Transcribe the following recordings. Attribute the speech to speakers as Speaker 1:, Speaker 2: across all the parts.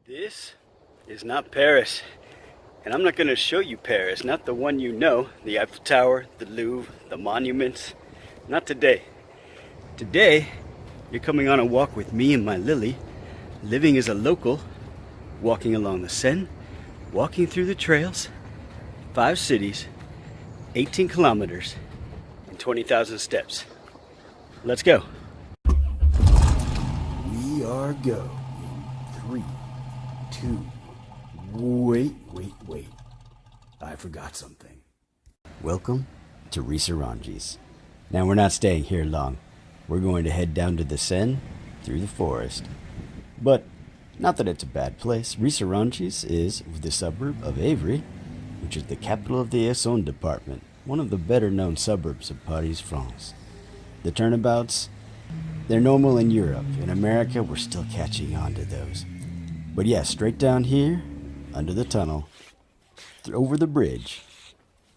Speaker 1: This is not Paris, and I'm not going to show you Paris, not the one you know, the Eiffel Tower, the Louvre, the monuments, not today. Today, you're coming on a walk with me and my LiLi, living as a local, walking along the Seine, walking through the trails, 5 cities, 18 kilometers, and 20,000 steps. Let's go. We are go. 3, 2, wait. I forgot something. Welcome to Ris-Orangis. Now we're not staying here long. We're going to head down to the Seine through the forest. But not that it's a bad place. Ris-Orangis is the suburb of Évry, which is the capital of the Essonne department, one of the better known suburbs of Paris, France. The turnabouts, they're normal in Europe. In America, we're still catching on to those. But yeah, straight down here, under the tunnel, over the bridge,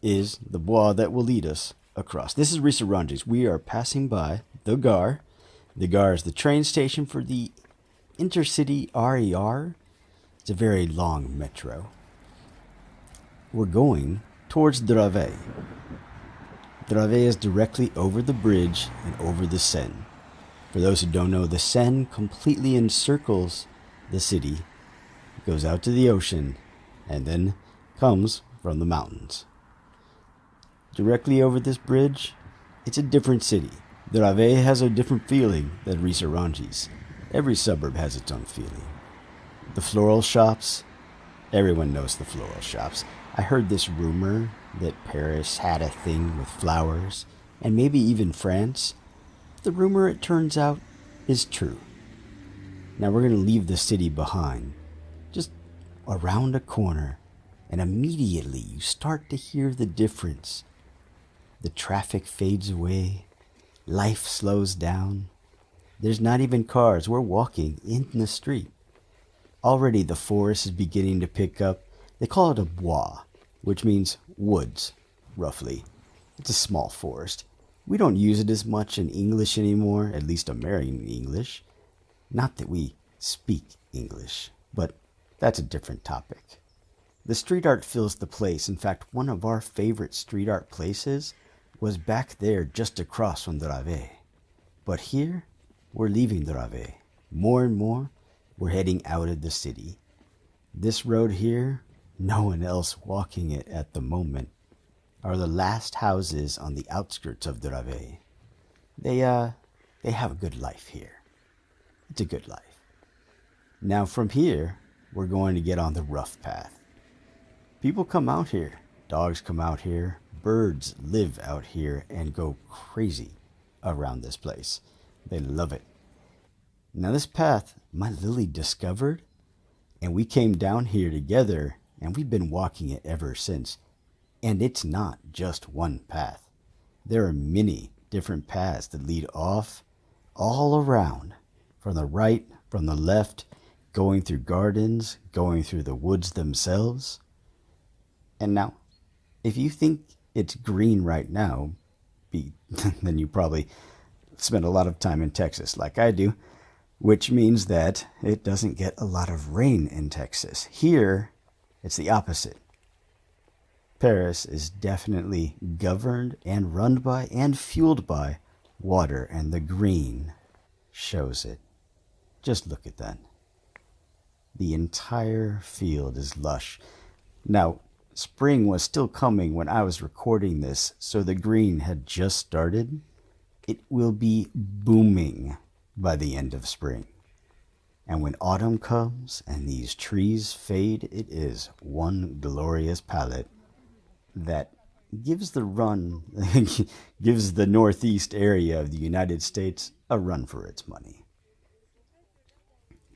Speaker 1: is the bois that will lead us across. This is Ris-Orangis. We are passing by the Gare. The Gare is the train station for the intercity RER. It's a very long metro. We're going towards Dravet. Dravet is directly over the bridge and over the Seine. For those who don't know, the Seine completely encircles the city, goes out to the ocean, and then comes from the mountains. Directly over this bridge, it's a different city. Dravet has a different feeling than Ris-Orangis. Every suburb has its own feeling. The floral shops, everyone knows the floral shops. I heard this rumor that Paris had a thing with flowers, and maybe even France. The rumor, it turns out, is true. Now we're going to leave the city behind, just around a corner, and immediately you start to hear the difference. The traffic fades away, life slows down. There's not even cars, we're walking in the street. Already the forest is beginning to pick up. They call it a bois, which means woods, roughly. It's a small forest. We don't use it as much in English anymore, at least American English. Not that we speak English, but that's a different topic. The street art fills the place. In fact, one of our favorite street art places was back there just across from Dravet. But here, we're leaving Dravet. More and more, we're heading out of the city. This road here, no one else walking it at the moment, are the last houses on the outskirts of Dravet. They have a good life here. It's a good life. Now from here, we're going to get on the rough path. People come out here. Dogs come out here. Birds live out here and go crazy around this place. They love it. Now this path, my LiLi discovered, and we came down here together, and we've been walking it ever since. And it's not just one path. There are many different paths that lead off all around. From the right, from the left, going through gardens, going through the woods themselves. And now, if you think it's green right now, then you probably spend a lot of time in Texas like I do, which means that it doesn't get a lot of rain in Texas. Here, it's the opposite. Paris is definitely governed and run by and fueled by water, and the green shows it. Just look at that. The entire field is lush. Now, spring was still coming when I was recording this, so the green had just started. It will be booming by the end of spring. And when autumn comes and these trees fade, it is one glorious palette that gives the northeast area of the United States a run for its money.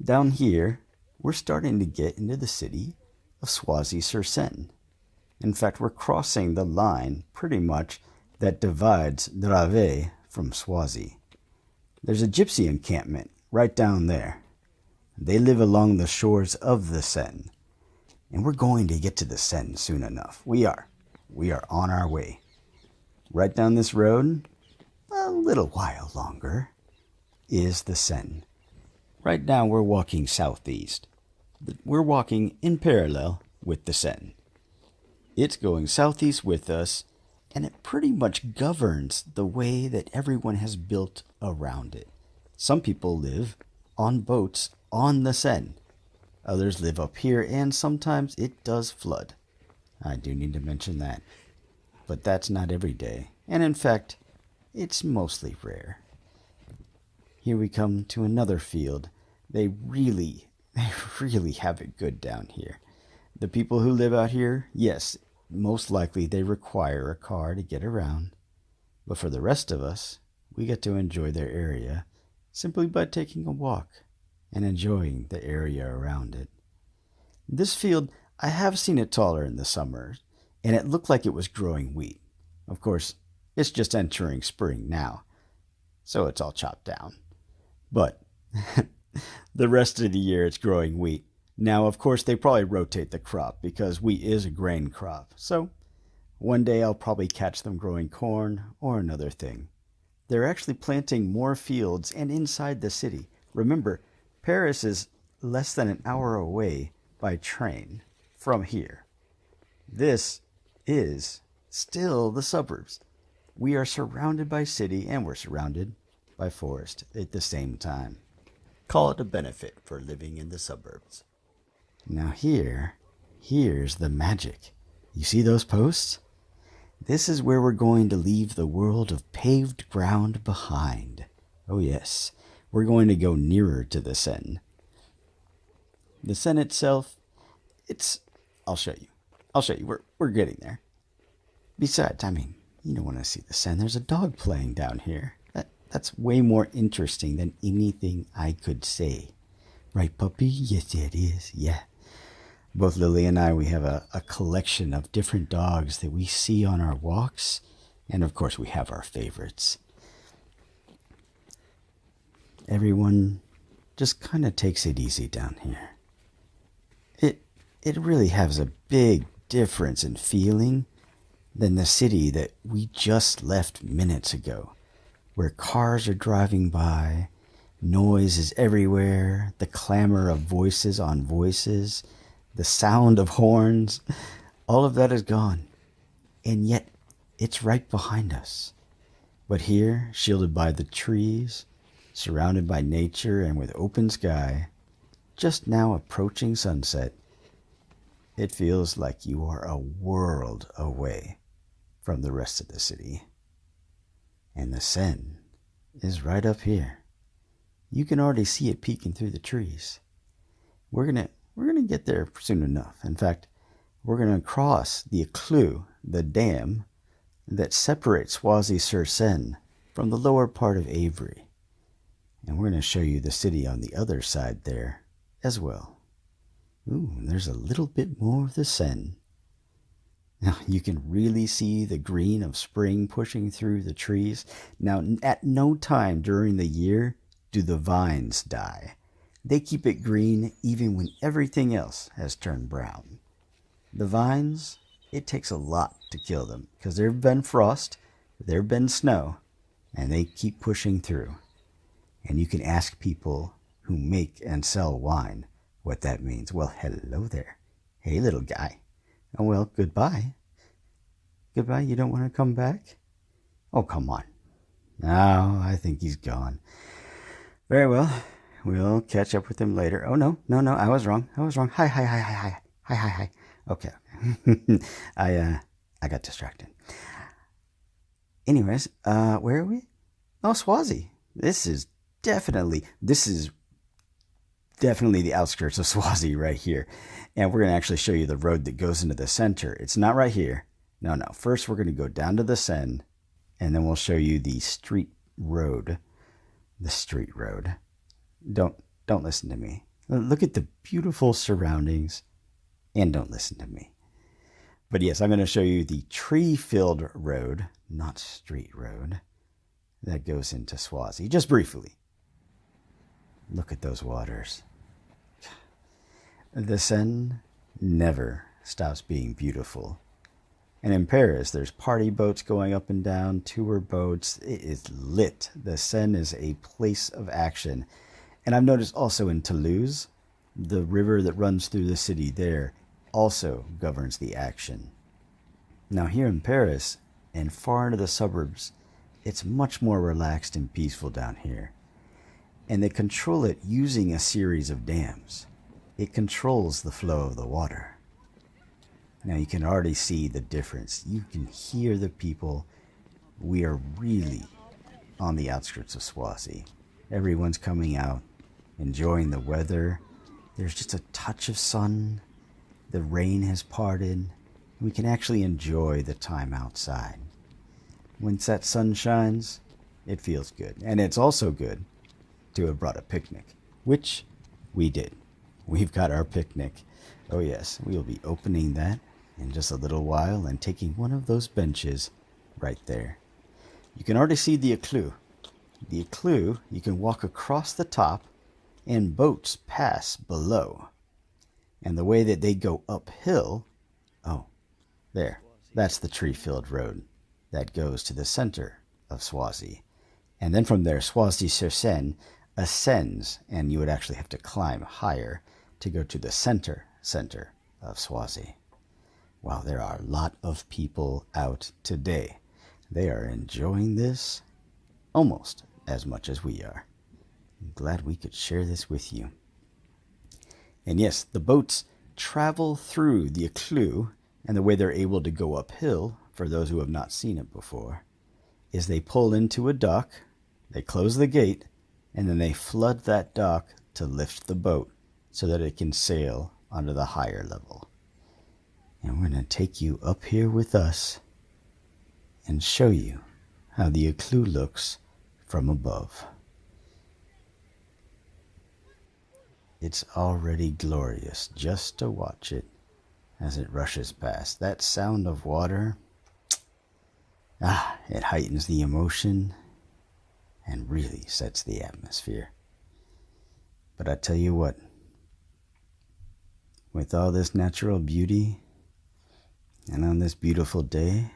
Speaker 1: Down here, we're starting to get into the city of Soisy-sur-Seine. In fact, we're crossing the line pretty much that divides Dravet from Soisy. There's a gypsy encampment right down there. They live along the shores of the Seine. And we're going to get to the Seine soon enough. We are on our way. Right down this road, a little while longer, is the Seine. Right now we're walking southeast. We're walking in parallel with the Seine. It's going southeast with us, and it pretty much governs the way that everyone has built around it. Some people live on boats on the Seine. Others live up here, and sometimes it does flood. I do need to mention that. But that's not every day. And in fact, it's mostly rare. Here we come to another field. They really have it good down here. The people who live out here, yes, most likely they require a car to get around. But for the rest of us, we get to enjoy their area simply by taking a walk and enjoying the area around it. This field, I have seen it taller in the summer, and it looked like it was growing wheat. Of course, it's just entering spring now, so it's all chopped down. But the rest of the year it's growing wheat. Now, of course, they probably rotate the crop because wheat is a grain crop. So one day I'll probably catch them growing corn or another thing. They're actually planting more fields and inside the city. Remember, Paris is less than an hour away by train from here. This is still the suburbs. We are surrounded by city and we're surrounded by forest at the same time. Call it a benefit for living in the suburbs. Now here's the magic. You see those posts? This is where we're going to leave the world of paved ground behind. Oh yes, we're going to go nearer to the Seine. The Seine itself, I'll show you. We're getting there. Besides, I mean, you don't want to see the Seine. There's a dog playing down here. That's way more interesting than anything I could say. Right, puppy? Yes, it is. Yeah. Both Lily and I, we have a collection of different dogs that we see on our walks. And of course, we have our favorites. Everyone just kind of takes it easy down here. It really has a big difference in feeling than the city that we just left minutes ago, where cars are driving by, noise is everywhere, the clamor of voices on voices, the sound of horns, all of that is gone. And yet, it's right behind us. But here, shielded by the trees, surrounded by nature and with open sky, just now approaching sunset, it feels like you are a world away from the rest of the city. And the Seine is right up here. You can already see it peeking through the trees. We're gonna get there soon enough. In fact, we're gonna cross the Écluse, the dam that separates Soisy-sur-Seine from the lower part of Avery. And we're gonna show you the city on the other side there as well. Ooh, there's a little bit more of the Seine. Now, you can really see the green of spring pushing through the trees. Now, at no time during the year do the vines die. They keep it green even when everything else has turned brown. The vines, it takes a lot to kill them because there have been frost, there have been snow, and they keep pushing through. And you can ask people who make and sell wine what that means. Well, hello there. Hey, little guy. Oh, well, goodbye. Goodbye, you don't want to come back? Oh, come on. No, I think he's gone. Very well. We'll catch up with him later. Oh, no, I was wrong. Hi. Okay. I got distracted. Anyways, where are we? Oh, Swazi. This is definitely the outskirts of Swazi right here. And we're going to actually show you the road that goes into the center. It's not right here. No. First, we're going to go down to the Seine, and then we'll show you the street road. The street road. Don't listen to me. Look at the beautiful surroundings, and don't listen to me. But yes, I'm going to show you the tree-filled road, not street road, that goes into Swazi. Just briefly. Look at those waters. The Seine never stops being beautiful. And in Paris, there's party boats going up and down, tour boats. It is lit. The Seine is a place of action. And I've noticed also in Toulouse, The river that runs through the city there also governs the action. Now here in Paris and far into the suburbs, it's much more relaxed and peaceful down here. And they control it using a series of dams. It controls the flow of the water. Now you can already see the difference. You can hear the people. We are really on the outskirts of Soisy. Everyone's coming out, enjoying the weather. There's just a touch of sun. The rain has parted. We can actually enjoy the time outside. Once that sun shines, it feels good. And it's also good to have brought a picnic, which we did. We've got our picnic. Oh yes, we will be opening that in just a little while and taking one of those benches right there. You can already see the eclue. The eclue, you can walk across the top and boats pass below. And the way that they go uphill, oh, there, that's the tree-filled road that goes to the center of Soisy. And then from there, Soisy-sur-Seine ascends, and you would actually have to climb higher to go to the center of Soisy. Wow, there are a lot of people out today. They are enjoying this almost as much as we are. I'm glad we could share this with you. And yes, the boats travel through the eclue, and the way they're able to go uphill, for those who have not seen it before, is they pull into a dock, they close the gate, and then they flood that dock to lift the boat so that it can sail onto the higher level. And we're going to take you up here with us and show you how the eclue looks from above. It's already glorious just to watch it as it rushes past. That sound of water, it heightens the emotion and really sets the atmosphere. But I tell you what, with all this natural beauty and on this beautiful day,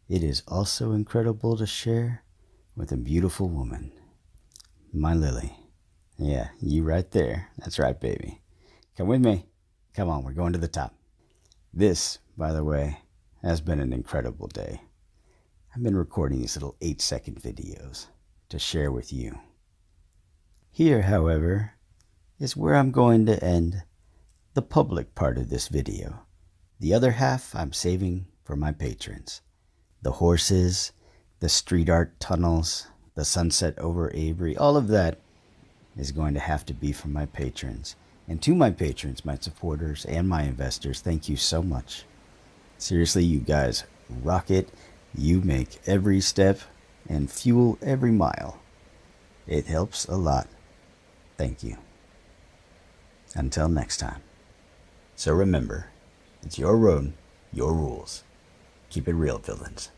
Speaker 1: it is also incredible to share with a beautiful woman, my Lily. Yeah, you right there. That's right, baby. Come with me. Come on, we're going to the top. This, by the way, has been an incredible day. I've been recording these little 8-second videos to share with you. Here, however, is where I'm going to end the public part of this video. The other half I'm saving for my patrons. The horses, the street art tunnels, the sunset over Avery, all of that is going to have to be for my patrons. And to my patrons, my supporters, and my investors, thank you so much. Seriously, you guys rock it. You make every step and fuel every mile. It helps a lot. Thank you. Until next time. So remember, it's your road, your rules. Keep it real, villains.